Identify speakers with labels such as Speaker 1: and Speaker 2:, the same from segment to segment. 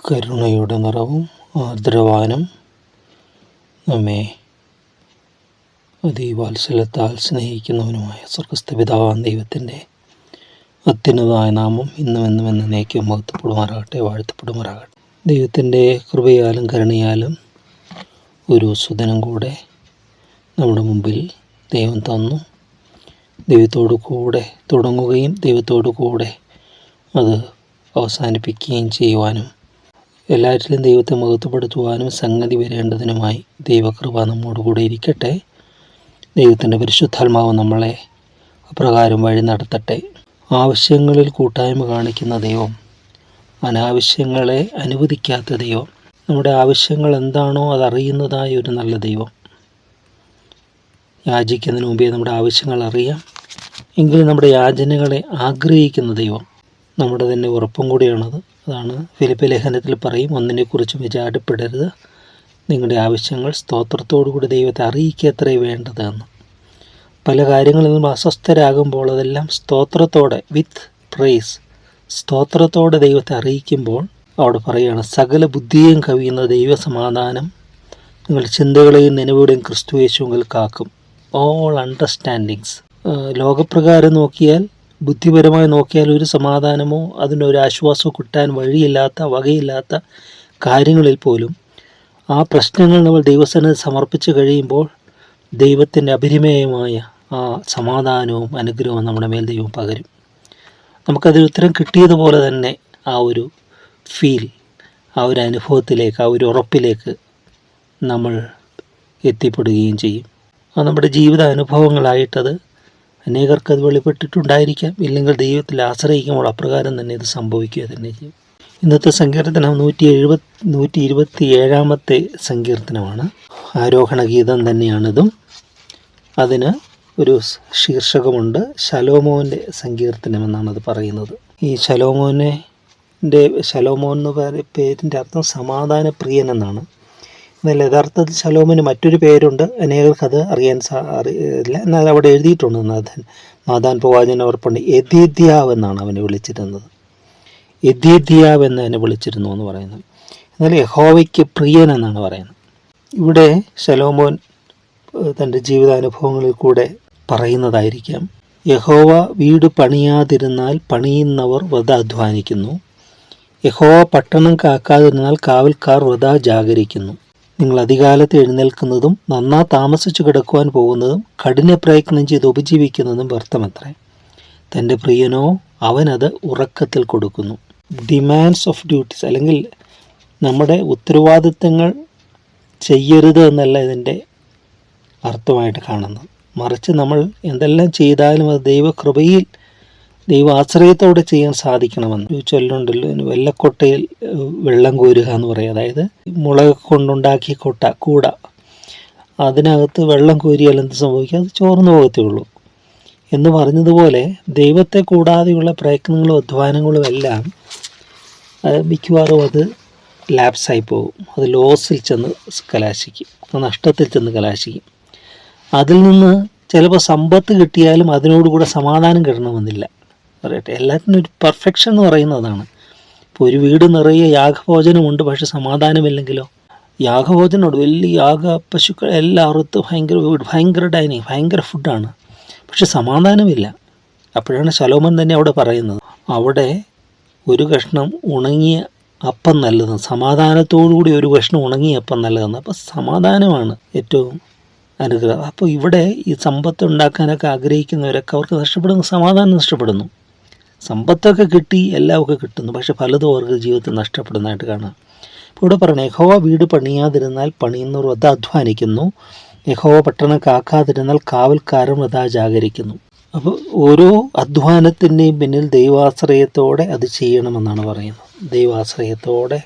Speaker 1: കരുണയുടെ നിറവും ആർദ്രവാനും നമ്മെ അതിവാത്സല്യത്താൽ സ്നേഹിക്കുന്നവനുമായ സ്വർഗസ്ഥ പിതാവാം ദൈവത്തിൻ്റെ അത്യുന്നതമായ നാമം ഇന്നും എന്നും എന്നേക്കും മഹത്വപ്പെടുമാറാകട്ടെ, വാഴ്ത്തപ്പെടുമാറാകട്ടെ. ദൈവത്തിൻ്റെ കൃപയാലും കരുണയാലും ഒരു സുദിനം കൂടെ നമ്മുടെ മുമ്പിൽ ദൈവം തന്നു. ദൈവത്തോടു കൂടെ തുടങ്ങുകയും ദൈവത്തോടു കൂടെ അത് അവസാനിപ്പിക്കുകയും ചെയ്യുവാനും എല്ലാറ്റിലും ദൈവത്തെ മഹത്വപ്പെടുത്തുവാനും സംഗതി വരേണ്ടതിനുമായി ദൈവകൃപ നമ്മോടുകൂടെ ഇരിക്കട്ടെ. ദൈവത്തിൻ്റെ പരിശുദ്ധാത്മാവ് നമ്മളെ അപ്രകാരം വഴി നടത്തട്ടെ. ആവശ്യങ്ങളിൽ കൂട്ടായ്മ കാണിക്കുന്ന ദൈവം, അനാവശ്യങ്ങളെ അനുവദിക്കാത്ത ദൈവം, നമ്മുടെ ആവശ്യങ്ങൾ എന്താണോ അതറിയുന്നതായ ഒരു നല്ല ദൈവം. യാചിക്കുന്നതിന് മുമ്പേ നമ്മുടെ ആവശ്യങ്ങൾ അറിയാം, എങ്കിലും നമ്മുടെ യാചനകളെ ആഗ്രഹിക്കുന്ന ദൈവം നമ്മുടെ തന്നെ ഉറപ്പും കൂടിയാണത്. അതാണ് ഫിലിപ്പി ലേഖനത്തിൽ പറയും, ഒന്നിനെക്കുറിച്ചും വിചാരപ്പെടരുത്, നിങ്ങളുടെ ആവശ്യങ്ങൾ സ്തോത്രത്തോടുകൂടി ദൈവത്തെ അറിയിക്കത്രേ വേണ്ടത് എന്ന്. പല കാര്യങ്ങളിൽ നിന്നും അസ്വസ്ഥരാകുമ്പോൾ അതെല്ലാം സ്തോത്രത്തോടെ, വിത്ത് പ്രൈസ്, സ്തോത്രത്തോടെ ദൈവത്തെ അറിയിക്കുമ്പോൾ അവിടെ പറയുകയാണ്, സകല ബുദ്ധിയും കവിയുന്ന ദൈവസമാധാനം നിങ്ങളുടെ ചിന്തകളെയും നിലവിടെയും ക്രിസ്തു യേശുവിൽ കാക്കും. All understandings. ലോകപ്രകാരം നോക്കിയാൽ, ബുദ്ധിപരമായി നോക്കിയാൽ ഒരു സമാധാനമോ അതിനൊരു ആശ്വാസമോ കിട്ടാൻ വകയില്ലാത്ത കാര്യങ്ങളിൽ പോലും ആ പ്രശ്നങ്ങൾ നമ്മൾ ദൈവസന്നിധി സമർപ്പിച്ച് കഴിയുമ്പോൾ ദൈവത്തിൻ്റെ അപരിമേയമായ ആ സമാധാനവും അനുഗ്രഹവും നമ്മുടെ മേൽ ദൈവം പകരും. നമുക്കതിന് ഉത്തരം കിട്ടിയതുപോലെ തന്നെ ആ ഒരു ഫീൽ, ആ ഒരു അനുഭവത്തിലേക്ക്, ആ ഒരു ഉറപ്പിലേക്ക് നമ്മൾ എത്തിപ്പെടുകയും ചെയ്യും. അത് നമ്മുടെ ജീവിത അനുഭവങ്ങളായിട്ടത് അനേകർക്ക് വെളിപ്പെട്ടിട്ടുണ്ടായിരിക്കാം. ഇല്ലെങ്കിൽ ദൈവത്തിൽ ആശ്രയിക്കുമ്പോൾ അപ്രകാരം തന്നെ ഇത് സംഭവിക്കുക തന്നെ ചെയ്യും. ഇന്നത്തെ സങ്കീർത്തനം 127 സങ്കീർത്തനമാണ്. ആരോഹണ ഗീതം തന്നെയാണിതും. അതിന് ഒരു ശീർഷകമുണ്ട്, ശലോമോൻ്റെ സങ്കീർത്തനം എന്നാണത് പറയുന്നത്. ഈ ശലോമോൻ എന്ന് പേരിൻ്റെ അർത്ഥം സമാധാന പ്രിയൻ എന്നാണ്. എന്നാൽ യഥാർത്ഥത്തിൽ ശലോമോന് മറ്റൊരു പേരുണ്ട്, അനേകർക്കത് അറിയില്ല. എന്നാൽ അവിടെ എഴുതിയിട്ടുണ്ട്, നാഥാൻ പ്രവാചകൻ ഓർപ്പുണ്ട്, യെദീദ്യാവ് എന്നാണ് അവനെ വിളിച്ചിരുന്നത്. യെദീദ്യാവ് എന്ന് അവനെ വിളിച്ചിരുന്നു എന്ന് പറയുന്നത്. എന്നാൽ യഹോവയ്ക്ക് പ്രിയൻ എന്നാണ് പറയുന്നത്. ഇവിടെ ശലോമോൻ തൻ്റെ ജീവിതാനുഭവങ്ങളിൽ കൂടെ പറയുന്നതായിരിക്കാം, യഹോവ വീട് പണിയാതിരുന്നാൽ പണിയുന്നവർ വൃഥാ അധ്വാനിക്കുന്നു, യഹോവ പട്ടണം കാക്കാതിരുന്നാൽ കാവൽക്കാർ വൃഥാ ജാഗരിക്കുന്നു. നിങ്ങൾ അധികാലത്ത് എഴുന്നേൽക്കുന്നതും നന്നാ താമസിച്ചു കിടക്കുവാൻ പോകുന്നതും കഠിന പ്രയത്നം ചെയ്ത് ഉപജീവിക്കുന്നതും വ്യർത്ഥമത്രേ. തൻ്റെ പ്രിയനോ അവനത് ഉറക്കത്തിൽ കൊടുക്കുന്നു. ഡിമാൻഡ്സ് ഓഫ് ഡ്യൂട്ടീസ്, അല്ലെങ്കിൽ നമ്മുടെ ഉത്തരവാദിത്തങ്ങൾ ചെയ്യരുത് എന്നല്ല ഇതിൻ്റെ അർത്ഥമായിട്ട് കാണുന്നത്. മറിച്ച് നമ്മൾ എന്തെല്ലാം ചെയ്താലും അത് ദൈവകൃപയിൽ, ദൈവാശ്രയത്തോടെ ചെയ്യാൻ സാധിക്കണമെന്ന് ചൊല്ലുണ്ടല്ലോ. വെള്ളക്കൊട്ടയിൽ വെള്ളം കോരുക എന്ന് പറയും. അതായത് മുളക് കൊണ്ടുണ്ടാക്കിയ കൂട, അതിനകത്ത് വെള്ളം കോരിയാൽ എന്ത് സംഭവിക്കും? അത് ചോർന്നു പോകത്തേ ഉള്ളൂ എന്ന് പറഞ്ഞതുപോലെ ദൈവത്തെ കൂടാതെയുള്ള പ്രയത്നങ്ങളും അധ്വാനങ്ങളും എല്ലാം മിക്കവാറും അത് ലാപ്സായി പോകും. അത് ലോസിൽ ചെന്ന് കലാശിക്കും, നഷ്ടത്തിൽ ചെന്ന് കലാശിക്കും. അതിൽ നിന്ന് ചിലപ്പോൾ സമ്പത്ത് കിട്ടിയാലും അതിനോടുകൂടെ സമാധാനം കിട്ടണമെന്നില്ല. പറയട്ടെ, എല്ലാത്തിനും ഒരു പെർഫെക്ഷൻ എന്ന് പറയുന്നതാണ്. ഇപ്പോൾ ഒരു വീട് നിറയെ യാഗഭോജനമുണ്ട്, പക്ഷെ സമാധാനമില്ലെങ്കിലോ? യാഗഭോജനമുണ്ട്, വലിയ യാഗ പശുക്കൾ എല്ലാവർക്കും ഭയങ്കര ഡൈനിങ്, ഭയങ്കര ഫുഡാണ്, പക്ഷെ സമാധാനമില്ല. അപ്പോഴാണ് ശലോമോൻ തന്നെ അവിടെ പറയുന്നത്, അവിടെ ഒരു കഷ്ണം ഉണങ്ങിയ അപ്പം നല്ലതെന്ന്, സമാധാനത്തോടുകൂടി ഒരു കഷ്ണം ഉണങ്ങിയ അപ്പം നല്ലതെന്ന്. അപ്പോൾ സമാധാനമാണ് ഏറ്റവും അനുഗ്രഹം. അപ്പോൾ ഇവിടെ ഈ സമ്പത്ത് ഉണ്ടാക്കാനൊക്കെ ആഗ്രഹിക്കുന്നവരൊക്കെ അവർക്ക് നഷ്ടപ്പെടുന്നു, സമാധാനം നഷ്ടപ്പെടുന്നു. സമ്പത്തൊക്കെ കിട്ടി, എല്ലാമൊക്കെ കിട്ടുന്നു, പക്ഷെ പലതും അവർക്ക് ജീവിതത്തിൽ നഷ്ടപ്പെടുന്നതായിട്ട് കാണാം. ഇപ്പോൾ ഇവിടെ പറഞ്ഞു, യഹോവ വീട് പണിയാതിരുന്നാൽ പണിയുന്നവർ വൃഥാ അധ്വാനിക്കുന്നു, യഹോവ പട്ടണം കാക്കാതിരുന്നാൽ കാവൽക്കാരൻ വൃഥാ ജാഗരിക്കുന്നു. അപ്പോൾ ഓരോ അധ്വാനത്തിൻ്റെയും പിന്നിൽ ദൈവാശ്രയത്തോടെ അത് ചെയ്യണമെന്നാണ് പറയുന്നത്. ദൈവാശ്രയത്തോടെ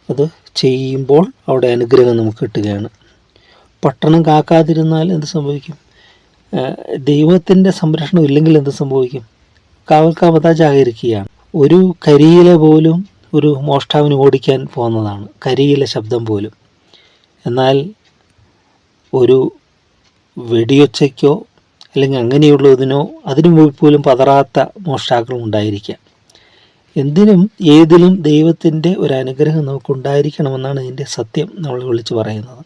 Speaker 1: അത് ചെയ്യുമ്പോൾ അവിടെ അനുഗ്രഹം നമുക്ക് കിട്ടുകയാണ്. പട്ടണം കാക്കാതിരുന്നാൽ എന്ത് സംഭവിക്കും? ദൈവത്തിൻ്റെ സംരക്ഷണം ഇല്ലെങ്കിൽ എന്ത് സംഭവിക്കും? കാവൽക്കാർ വൃഥാ ജാഗരിക്കുകയാണ്. ഒരു കരിയില പോലും ഒരു മോഷ്ടാവിന് ഓടിക്കാൻ പോകുന്നതാണ്, കരിയില ശബ്ദം പോലും. എന്നാൽ ഒരു വെടിയൊച്ചയ്ക്കോ അല്ലെങ്കിൽ അങ്ങനെയുള്ളതിനോ അതിനു പോലും പതറാത്ത മോഷ്ടാക്കളും ഉണ്ടായിരിക്കാം. എന്തിനും ഏതിലും ദൈവത്തിൻ്റെ ഒരു അനുഗ്രഹം നമുക്കുണ്ടായിരിക്കണമെന്നാണ് ഇതിൻ്റെ സത്യം നമ്മൾ വിളിച്ചു പറയുന്നത്.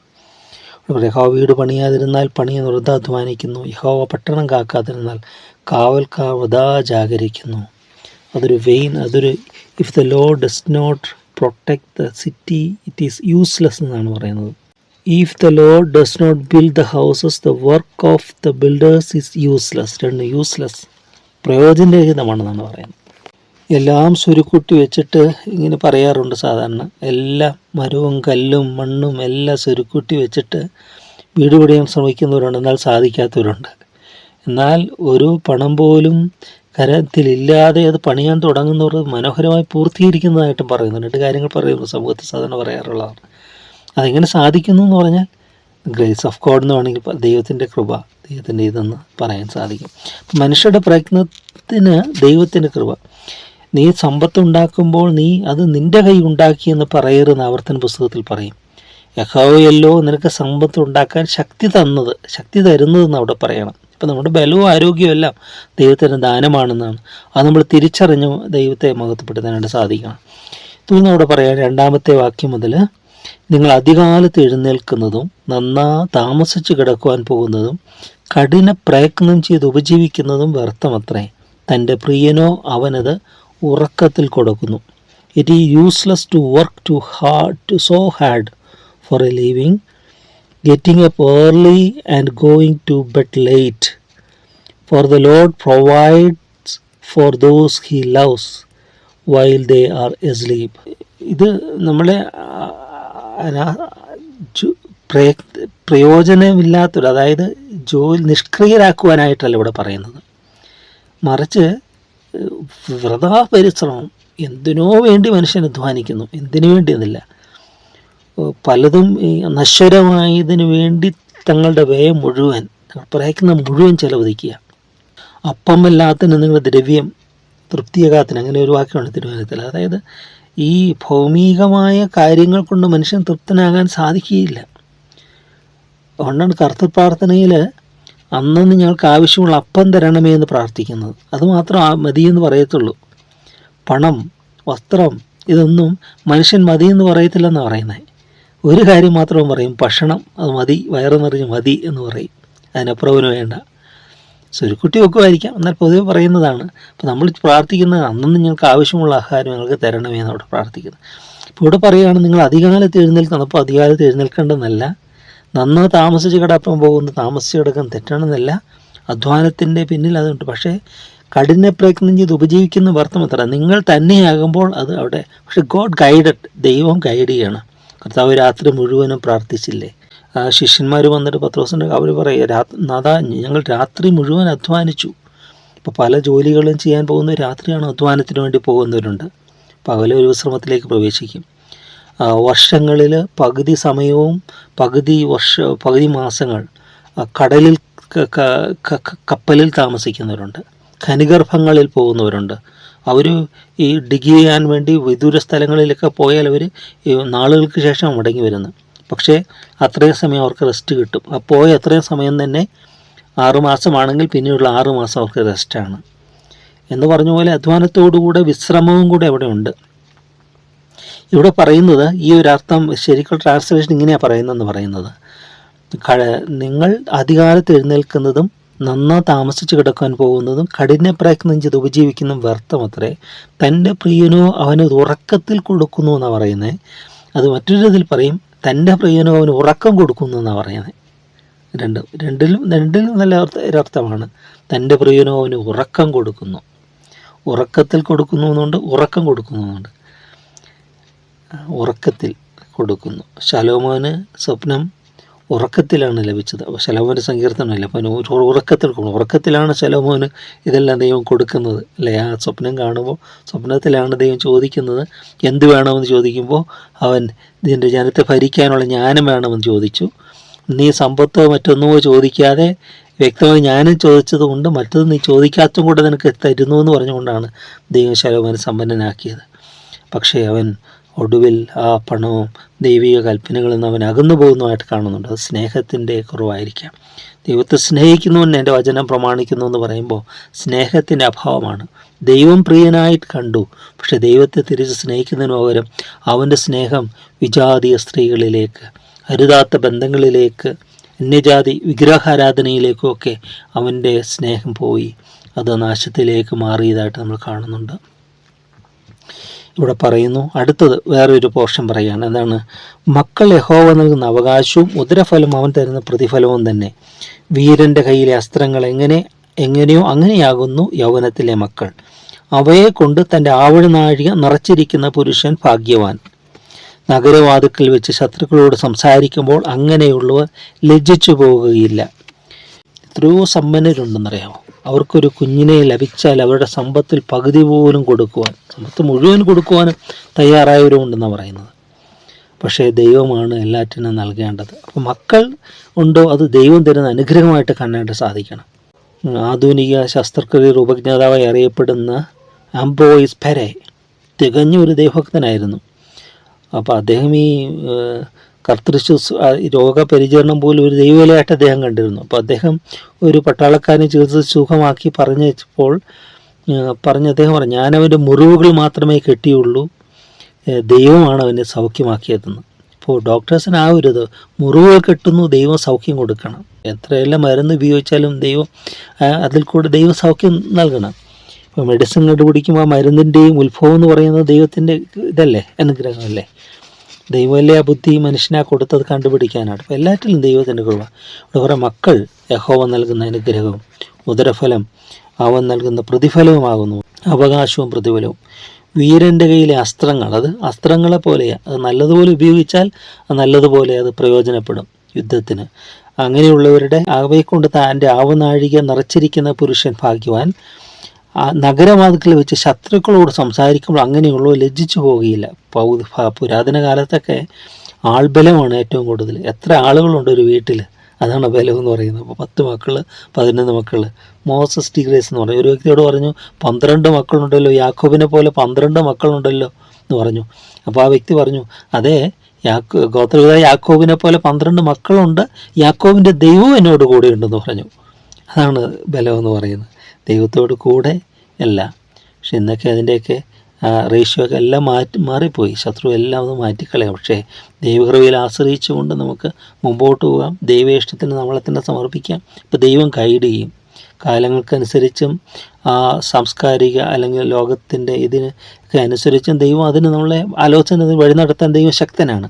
Speaker 1: യഹോവ വീട് പണിയാതിരുന്നാൽ പണിയെ വൃഥാ അധ്വാനിക്കുന്നു, യഹോവ പട്ടണം കാക്കാതിരുന്നാൽ കാവൽക്കാർ വൃഥാ ജാഗരിക്കുന്നു. അതൊരു if the Lord does not protect the city it is useless എന്നാണ് പറയുന്നത്. If the Lord does not build the houses the work of the builders is useless. Useless, പ്രയോജനരഹിതമാണെന്നാണ് പറയുന്നത്. എല്ലാം സ്വരുക്കൂട്ടി വെച്ചിട്ട് ഇങ്ങനെ പറയാറുണ്ട് സാധാരണ, എല്ലാ മരവും കല്ലും മണ്ണും എല്ലാം സ്വരുക്കൂട്ടി വെച്ചിട്ട് വീട് പണിയാൻ ശ്രമിക്കുന്നവരുണ്ട്, എന്നാൽ സാധിക്കാത്തവരുണ്ട്. എന്നാൽ ഒരു പണം പോലും കരത്തിലില്ലാതെ അത് പണിയാൻ തുടങ്ങുന്നവർ മനോഹരമായി പൂർത്തീകരിക്കുന്നതായിട്ടും പറയുന്നു. രണ്ട് കാര്യങ്ങൾ പറയുന്നു സമൂഹത്തിൽ സാധാരണ പറയാറുള്ളതാണ്. അതെങ്ങനെ സാധിക്കുന്നു എന്ന് പറഞ്ഞാൽ ഗ്രേസ് ഓഫ് ഗോഡ് എന്ന് വേണമെങ്കിൽ ദൈവത്തിൻ്റെ കൃപ, ദൈവത്തിൻ്റെ ഇതെന്ന് പറയാൻ സാധിക്കും. മനുഷ്യരുടെ പ്രയത്നത്തിന് ദൈവത്തിൻ്റെ കൃപ. നീ സമ്പത്തുണ്ടാക്കുമ്പോൾ നീ അത് നിൻ്റെ കൈ ഉണ്ടാക്കിയെന്ന് പറയരുതെന്ന് ആവർത്തന പുസ്തകത്തിൽ പറയും. യഹോവയല്ലോ നിനക്ക് സമ്പത്ത് ഉണ്ടാക്കാൻ ശക്തി തരുന്നതെന്ന് അവിടെ പറയണം. ഇപ്പം നമ്മുടെ ബലവും ആരോഗ്യവും എല്ലാം ദൈവത്തിൻ്റെ ദാനമാണെന്നാണ്. അത് നമ്മൾ തിരിച്ചറിഞ്ഞ് ദൈവത്തെ മഹത്വപ്പെടുത്താനായിട്ട് സാധിക്കണം. തുടർന്ന് അവിടെ പറയാം 2-ാമത്തെ വാക്യം മുതൽ, നിങ്ങൾ അധികാലത്ത് എഴുന്നേൽക്കുന്നതും താമസിച്ച് കിടക്കുവാൻ പോകുന്നതും കഠിന പ്രയത്നം ചെയ്ത് ഉപജീവിക്കുന്നതും വ്യർത്ഥമത്രേ. തൻ്റെ പ്രിയനോ അവനത് ഉറക്കത്തിൽ കൊടുക്കുന്നു. It is useless to work so hard for a living, getting up early and going to bed late. For the Lord provides for those he loves while they are asleep. ഇത് നമ്മളെ പ്രയോജനമില്ലാത്തൊരു, അതായത് ജോലി നിഷ്ക്രിയരാക്കുവാനായിട്ടല്ല ഇവിടെ പറയുന്നത്, മറിച്ച് വൃഥാ പരിശ്രമം. എന്തിനോ വേണ്ടി മനുഷ്യൻ അധ്വാനിക്കുന്നു, എന്തിനു വേണ്ടിയെന്നില്ല. പലതും നശ്വരമായതിനു വേണ്ടി തങ്ങളുടെ വ്യയം മുഴുവൻ, പ്രയത്നം മുഴുവൻ ചെലവഴിക്കുക. അപ്പമല്ലാത്തതിന് നിങ്ങൾ ദ്രവ്യം തൃപ്തിയാകാത്തിന്, അങ്ങനെ ഒരു വാക്യമാണ് തിരുവനന്തപുരത്തിൽ. അതായത് ഈ ഭൗമികമായ കാര്യങ്ങൾ കൊണ്ട് മനുഷ്യൻ തൃപ്തനാകാൻ സാധിക്കുകയില്ല. അതുകൊണ്ടാണ് കർത്തൃപ്രാർത്ഥനയിൽ അന്നന്ന് ഞങ്ങൾക്ക് ആവശ്യമുള്ള അപ്പം തരണമേ എന്ന് പ്രാർത്ഥിക്കുന്നത്. അതുമാത്രം മതിയെന്ന് പറയത്തുള്ളൂ. പണം, വസ്ത്രം, ഇതൊന്നും മനുഷ്യൻ മതിയെന്ന് പറയത്തില്ലെന്ന് പറയുന്നത്. ഒരു കാര്യം മാത്രം പറയും, ഭക്ഷണം അത് മതി, വയറ് നിറഞ്ഞ് മതി എന്ന് പറയും. അതിനപ്പുറവിന് വേണ്ട. സ്വരുക്കുട്ടി വെക്കുമായിരിക്കാം, എന്നാൽ പൊതുവെ പറയുന്നതാണ്. അപ്പോൾ നമ്മൾ പ്രാർത്ഥിക്കുന്നത് അന്നന്ന് ഞങ്ങൾക്ക് ആവശ്യമുള്ള ആഹാരം ഞങ്ങൾക്ക് തരണമേ എന്നവിടെ പ്രാർത്ഥിക്കുന്നത്. ഇപ്പോൾ ഇവിടെ പറയുകയാണ്, നിങ്ങൾ അധികാലത്ത് എഴുന്നേൽക്കണം. അപ്പോൾ അധികാലത്ത് എഴുന്നേൽക്കേണ്ടെന്നല്ല, താമസിച്ച് കിടക്കാൻ പോകുന്നത് താമസിച്ച് കിടക്കാൻ തെറ്റാണെന്നല്ല, അധ്വാനത്തിൻ്റെ പിന്നിൽ അതുണ്ട്. പക്ഷേ കഠിന പ്രയത്നം ചെയ്ത് ഉപജീവിക്കുന്ന വ്യർത്ഥമത്ര. നിങ്ങൾ തന്നെയാകുമ്പോൾ അത് അവിടെ, പക്ഷേ ഗോഡ് ഗൈഡഡ്, ദൈവം ഗൈഡ് ചെയ്യണം. കർത്താവ് രാത്രി മുഴുവനും പ്രാർത്ഥിച്ചില്ലേ? ശിഷ്യന്മാർ വന്നിട്ട് പത്രോസിൻ്റെ അവർ പറയുക, നാഥാ ഞങ്ങൾ രാത്രി മുഴുവൻ അധ്വാനിച്ചു. ഇപ്പോൾ പല ജോലികളും ചെയ്യാൻ പോകുന്ന രാത്രിയാണ് അധ്വാനത്തിന് വേണ്ടി പോകുന്നവരുണ്ട്. പകലൊരു വിശ്രമത്തിലേക്ക് പ്രവേശിക്കും. വർഷങ്ങളിൽ പകുതി സമയവും പകുതി മാസങ്ങൾ കടലിൽ കപ്പലിൽ താമസിക്കുന്നവരുണ്ട്. ഖനിഗർഭങ്ങളിൽ പോകുന്നവരുണ്ട്. അവർ ഈ ഡിഗ് ചെയ്യാൻ വേണ്ടി വിദൂര സ്ഥലങ്ങളിലൊക്കെ പോയാൽ അവർ നാളുകൾക്ക് ശേഷം മടങ്ങി വരുന്നത്. പക്ഷേ അത്രയും സമയം അവർക്ക് റെസ്റ്റ് കിട്ടും. ആ പോയ അത്രയും സമയം തന്നെ 6 മാസമാണെങ്കിൽ പിന്നെയുള്ള 6 മാസം അവർക്ക് റെസ്റ്റാണ് എന്ന് പറഞ്ഞ പോലെ അധ്വാനത്തോടുകൂടെ വിശ്രമവും കൂടെ അവിടെ ഉണ്ട്. ഇവിടെ പറയുന്നത് ഈ ഒരു അർത്ഥം ശരിക്കുള്ള ട്രാൻസ്ലേഷൻ ഇങ്ങനെയാണ് പറയുന്നതെന്ന് പറയുന്നത്, നിങ്ങൾ അധികാലത്ത് എഴുന്നേൽക്കുന്നതും താമസിച്ച് കിടക്കാൻ പോകുന്നതും കഠിന പ്രയത്നം ചെയ്ത് ഉപജീവിക്കുന്നതും വ്യർത്ഥമത്രേ. തൻ്റെ പ്രിയനോ അവന് ഉറക്കത്തിൽ കൊടുക്കുന്നു എന്നാണ് പറയുന്നത്. അത് മറ്റൊരു ഇതിൽ പറയും, തൻ്റെ പ്രിയനോ അവന് ഉറക്കം കൊടുക്കുന്നു എന്നാണ് പറയുന്നത്. രണ്ടിലും നല്ല ഒരർത്ഥമാണ്. തൻ്റെ പ്രിയനോ അവന് ഉറക്കം കൊടുക്കുന്നു, ഉറക്കത്തിൽ കൊടുക്കുന്നു എന്നുണ്ട്, ഉറക്കം കൊടുക്കുന്നു എന്നുണ്ട്. ഉറക്കത്തിൽ കൊടുക്കുന്നു. ശലോമോന് സ്വപ്നം ഉറക്കത്തിലാണ് ലഭിച്ചത്. അപ്പോൾ ശലോമോന് സങ്കീർത്തനമില്ല, അപ്പോൾ ഉറക്കത്തിലാണ് ശലോമോന് ഇതെല്ലാം ദൈവം കൊടുക്കുന്നത് അല്ലേ? ആ സ്വപ്നം കാണുമ്പോൾ സ്വപ്നത്തിലാണ് ദൈവം ചോദിക്കുന്നത്, എന്ത് വേണമെന്ന് ചോദിക്കുമ്പോൾ അവൻ ഇതിൻ്റെ ജനത്തെ ഭരിക്കാനുള്ള ജ്ഞാനം വേണമെന്ന് ചോദിച്ചു. നീ സമ്പത്തോ മറ്റൊന്നുമോ ചോദിക്കാതെ വ്യക്തമായി ജ്ഞാനം ചോദിച്ചതുകൊണ്ട് മറ്റത് നീ ചോദിക്കാത്തതും കൂടെ നിനക്ക് തരുന്നു എന്ന് പറഞ്ഞുകൊണ്ടാണ് ദൈവം ശലോമോനെ സമ്പന്നനാക്കിയത്. പക്ഷേ അവൻ ഒടുവിൽ ആ പണവും ദൈവിക കൽപ്പനകളിൽ നിന്ന് അവൻ അകന്നു പോകുന്നതായിട്ട് കാണുന്നുണ്ട്. അത് സ്നേഹത്തിൻ്റെ കുറവായിരിക്കാം. ദൈവത്തെ സ്നേഹിക്കുന്നുവെന്ന് എൻ്റെ വചനം പ്രമാണിക്കുന്നു എന്ന് പറയുമ്പോൾ സ്നേഹത്തിൻ്റെ അഭാവമാണ്. ദൈവം പ്രിയനായിട്ട് കണ്ടു. പക്ഷെ ദൈവത്തെ തിരിച്ച് സ്നേഹിക്കുന്നതിന് പകരം അവൻ്റെ സ്നേഹം വിജാതീയ സ്ത്രീകളിലേക്ക്, അരുതാത്ത ബന്ധങ്ങളിലേക്ക്, അന്യജാതി വിഗ്രഹാരാധനയിലേക്കൊക്കെ അവൻ്റെ സ്നേഹം പോയി. അത് നാശത്തിലേക്ക് മാറിയതായിട്ട് നമ്മൾ കാണുന്നുണ്ട്. ഇവിടെ പറയുന്നു, അടുത്തത് വേറൊരു പോർഷൻ പറയുകയാണ്. എന്താണ്? മക്കൾ യഹോവ നൽകുന്ന അവകാശവും ഉദരഫലം അവൻ തരുന്ന പ്രതിഫലവും തന്നെ. വീരൻ്റെ കയ്യിലെ അസ്ത്രങ്ങൾ എങ്ങനെയോ അങ്ങനെയാകുന്നു യൗവനത്തിലെ മക്കൾ. അവയെ കൊണ്ട് തൻ്റെ ആവഴനാഴിക നിറച്ചിരിക്കുന്ന പുരുഷൻ ഭാഗ്യവാൻ. നഗരവാതുക്കൾ വെച്ച് ശത്രുക്കളോട് സംസാരിക്കുമ്പോൾ അങ്ങനെയുള്ളവർ ലജ്ജിച്ചു പോകുകയില്ല. എത്രയോ സമ്പന്നരുണ്ടെന്നറിയാമോ? അവർക്കൊരു കുഞ്ഞിനെ ലഭിച്ചാൽ അവരുടെ സമ്പത്തിൽ പകുതി പോലും കൊടുക്കുവാൻ, സമ്പത്ത് മുഴുവൻ കൊടുക്കുവാനും തയ്യാറായവരുമുണ്ടെന്നാണ് പറയുന്നത്. പക്ഷേ ദൈവമാണ് എല്ലാറ്റിനും നൽകേണ്ടത്. അപ്പോൾ മക്കൾ ഉണ്ടോ, അത് ദൈവം തരുന്ന അനുഗ്രഹമായിട്ട് കാണാനായിട്ട് സാധിക്കണം. ആധുനിക ശസ്ത്രക്രിയർ ഉപജ്ഞാതാവായി അറിയപ്പെടുന്ന അംബ്രോയിസ് പെരെ തികഞ്ഞ ഒരു ദൈവഭക്തനായിരുന്നു. അപ്പോൾ അദ്ദേഹം ഈ രോഗപരിചരണം പോലും ഒരു ദൈവവേലയായിട്ട് അദ്ദേഹം കണ്ടിരുന്നു. അപ്പോൾ അദ്ദേഹം ഒരു പട്ടാളക്കാരനെ ചികിത്സിച്ച് സുഖമാക്കി പറഞ്ഞപ്പോൾ അദ്ദേഹം പറഞ്ഞു, ഞാനവൻ്റെ മുറിവുകൾ മാത്രമേ കെട്ടിയുള്ളൂ, ദൈവമാണ് അവനെ സൗഖ്യമാക്കിയതെന്ന്. അപ്പോൾ ഡോക്ടേഴ്സിന് ആ ഒരു മുറിവുകൾ കെട്ടുന്നു, ദൈവം സൗഖ്യം കൊടുക്കണം. എത്രയെല്ലാം മരുന്ന് ഉപയോഗിച്ചാലും ദൈവം അതിൽ കൂടെ ദൈവം സൗഖ്യം നൽകണം. ഇപ്പോൾ മെഡിസിൻ കണ്ടുപിടിക്കുമ്പോൾ ആ മരുന്നിൻ്റെയും ഉത്ഭവം എന്ന് പറയുന്നത് ദൈവത്തിൻ്റെ ഇതല്ലേ, അനുഗ്രഹമല്ലേ. ദൈവമല്ലേ ആ ബുദ്ധി മനുഷ്യനെ കൊടുത്തത് കണ്ടുപിടിക്കാനാണ്. അപ്പോൾ എല്ലാറ്റിലും ദൈവത്തിൻ്റെ കൃപ. ഇവിടെ കുറേ മക്കൾ യഹോവ നൽകുന്ന അനുഗ്രഹവും ഉദരഫലം അവൻ നൽകുന്ന പ്രതിഫലവുമാകുന്നു. അവകാശവും പ്രതിഫലവും. വീരൻ്റെ കയ്യിലെ അസ്ത്രങ്ങൾ, അത് അസ്ത്രങ്ങളെ പോലെയാണ്. അത് നല്ലതുപോലെ ഉപയോഗിച്ചാൽ നല്ലതുപോലെ അത് പ്രയോജനപ്പെടും യുദ്ധത്തിന്. അങ്ങനെയുള്ളവരുടെ അവയെ കൊണ്ട് തൻ്റെ ആവനാഴിക നിറച്ചിരിക്കുന്ന പുരുഷൻ ഭാഗ്യവാൻ. നഗരവാതുക്കൾ വെച്ച് ശത്രുക്കളോട് സംസാരിക്കുമ്പോൾ അങ്ങനെയുള്ളവർ ലജ്ജിച്ചു പോവുകയില്ല. പുരാതന കാലത്തൊക്കെ ആൾബലമാണ് ഏറ്റവും കൂടുതൽ. എത്ര ആളുകളുണ്ട് ഒരു വീട്ടിൽ, അതാണ് ബലം എന്ന് പറയുന്നത്. അപ്പോൾ 10 മക്കൾ, 11 മക്കൾ. മോസസ് ടിഗ്രേസ് എന്ന് പറഞ്ഞു. ഒരു വ്യക്തിയോട് പറഞ്ഞു, 12 മക്കളുണ്ടല്ലോ, യാക്കോബിനെ പോലെ 12 മക്കളുണ്ടല്ലോ എന്ന് പറഞ്ഞു. അപ്പോൾ ആ വ്യക്തി പറഞ്ഞു, അതെ, ഗോത്രപിതാ യാക്കോബിനെ പോലെ 12 മക്കളുണ്ട്, യാക്കോബിൻ്റെ ദൈവം എന്നോട് കൂടെ ഉണ്ടെന്ന് പറഞ്ഞു. അതാണ് ബലം എന്ന് പറയുന്നത്. ദൈവത്തോട് കൂടെ അല്ല. പക്ഷെ ഇന്നൊക്കെ അതിൻ്റെയൊക്കെ റേഷ്യോ ഒക്കെ എല്ലാം മാറിപ്പോയി. ശത്രു എല്ലാം ഒന്ന് മാറ്റിക്കളയാം. പക്ഷേ ദൈവകൃപയിൽ ആശ്രയിച്ചുകൊണ്ട് നമുക്ക് മുമ്പോട്ട് പോകാം. ദൈവ ഇഷ്ടത്തിന് നമ്മളെ തന്നെ സമർപ്പിക്കാം. ഇപ്പോൾ ദൈവം ഗൈഡ് ചെയ്യും. കാലങ്ങൾക്കനുസരിച്ചും സാംസ്കാരിക അല്ലെങ്കിൽ ലോകത്തിൻ്റെ ഇതിനൊക്കെ അനുസരിച്ചും ദൈവം അതിന് നമ്മളെ ആലോചന വഴി നടത്താൻ ദൈവം ശക്തനാണ്.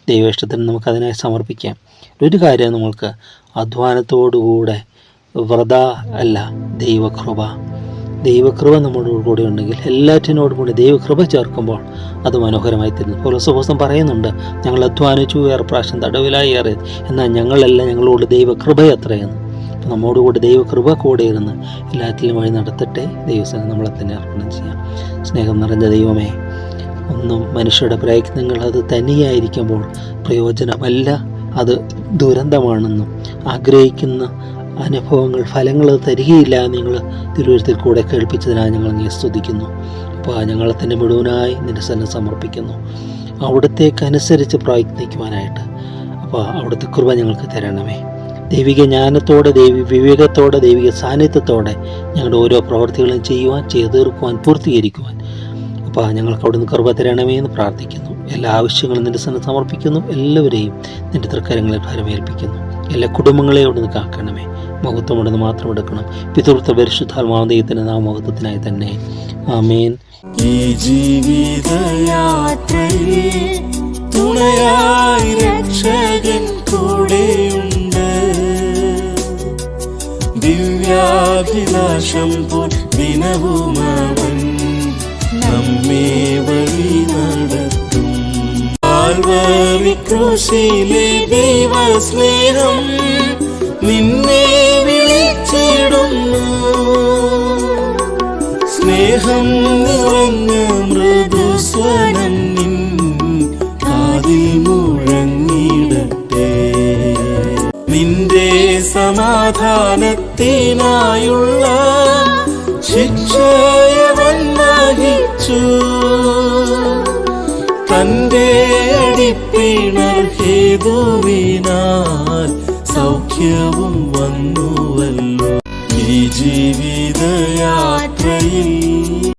Speaker 1: ദൈവ ഇഷ്ടത്തിന് നമുക്കതിനായി സമർപ്പിക്കാം. ഒരു കാര്യം, നമ്മൾക്ക് അധ്വാനത്തോടുകൂടെ വ്രത അല്ല, ദൈവകൃപ നമ്മുടെ കൂടെ ഉണ്ടെങ്കിൽ എല്ലാറ്റിനോടും കൂടി ദൈവകൃപ ചേർക്കുമ്പോൾ അത് മനോഹരമായി തീരുന്നു. പൗലോസ് പറയുന്നുണ്ട്, ഞങ്ങൾ അധ്വാനിച്ചു, ഏറെ പ്രാവശ്യം തടവിലായി ഏറെ, എന്നാൽ ഞങ്ങളോട് ദൈവകൃപ എത്രയെന്ന്. അപ്പം നമ്മോടുകൂടി ദൈവകൃപ കൂടെ ഇരുന്ന് എല്ലാറ്റിലും വഴി നടത്തട്ടെ. ദൈവസേന നമ്മളെ തന്നെ അർപ്പണം ചെയ്യാം. സ്നേഹം നിറഞ്ഞ ദൈവമേ, ഒന്നും മനുഷ്യരുടെ പ്രയത്നങ്ങൾ അത് തനിയായിരിക്കുമ്പോൾ പ്രയോജനമല്ല, അത് ദുരന്തമാണെന്നും ആഗ്രഹിക്കുന്ന അനുഭവങ്ങൾ, ഫലങ്ങൾ തരികയില്ല എന്ന് നിങ്ങൾ തിരുവഴുത്തിൽ കൂടെ കേൾപ്പിച്ചതിനായി ഞങ്ങൾ അങ്ങേ സ്തുതിക്കുന്നു. അപ്പോൾ ഞങ്ങളെ തന്നെ മുഴുവനായി നിന്റെ സന്നിധിയിൽ സമർപ്പിക്കുന്നു. അവിടത്തേക്കനുസരിച്ച് പ്രയത്നിക്കുവാനായിട്ട് അപ്പോൾ അവിടുത്തെ കൃപ ഞങ്ങൾക്ക് തരണമേ. ദൈവിക ജ്ഞാനത്തോടെ, വിവേകത്തോടെ, ദൈവിക സാന്നിധ്യത്തോടെ ഞങ്ങളുടെ ഓരോ പ്രവർത്തികളും ചെയ്യുവാൻ, ചെയ്തു തീർക്കുവാൻ, പൂർത്തീകരിക്കുവാൻ അപ്പോൾ ഞങ്ങൾക്ക് അവിടുന്ന് കൃപ തരണമേ എന്ന് പ്രാർത്ഥിക്കുന്നു. എല്ലാ ആവശ്യങ്ങളും നിന്റെ സന്നിധിയിൽ സമർപ്പിക്കുന്നു. എല്ലാവരെയും നിന്റെ തൃക്കരങ്ങളിൽ ഫലമേൽപ്പിക്കുന്നു. എല്ലാ കുടുംബങ്ങളെയും അവിടുന്ന് കാക്കണമേ. മഹത്വം അവിടുന്ന് മാത്രം എടുക്കണം. പിതൃത്വ പരിശുദ്ധാത്മാവിന്റെ നാമമഹത്വത്തിനായി തന്നെ. ആമേൻ.
Speaker 2: ഈ ജീവിതയാത്രയിൽ തുണയായി രക്ഷകൻ കൂടെയുണ്ട്. ദിവ്യാഭിലാഷം പോൽ ദിനവും അവൻ നമ്മെ വഴി നടത്തും. കാൽവരി ക്രൂശിലെ ദൈവസ്നേഹം നിന്നെ വിളിച്ചിടുന്നു. സ്നേഹം നിറഞ്ഞ മൃദുസ്വനം നിൻ കാതിൽ മുഴങ്ങിടട്ടെ. നിന്റെ സമാധാനത്തിനായുള്ള ശിക്ഷയവൻ വഹിച്ചു.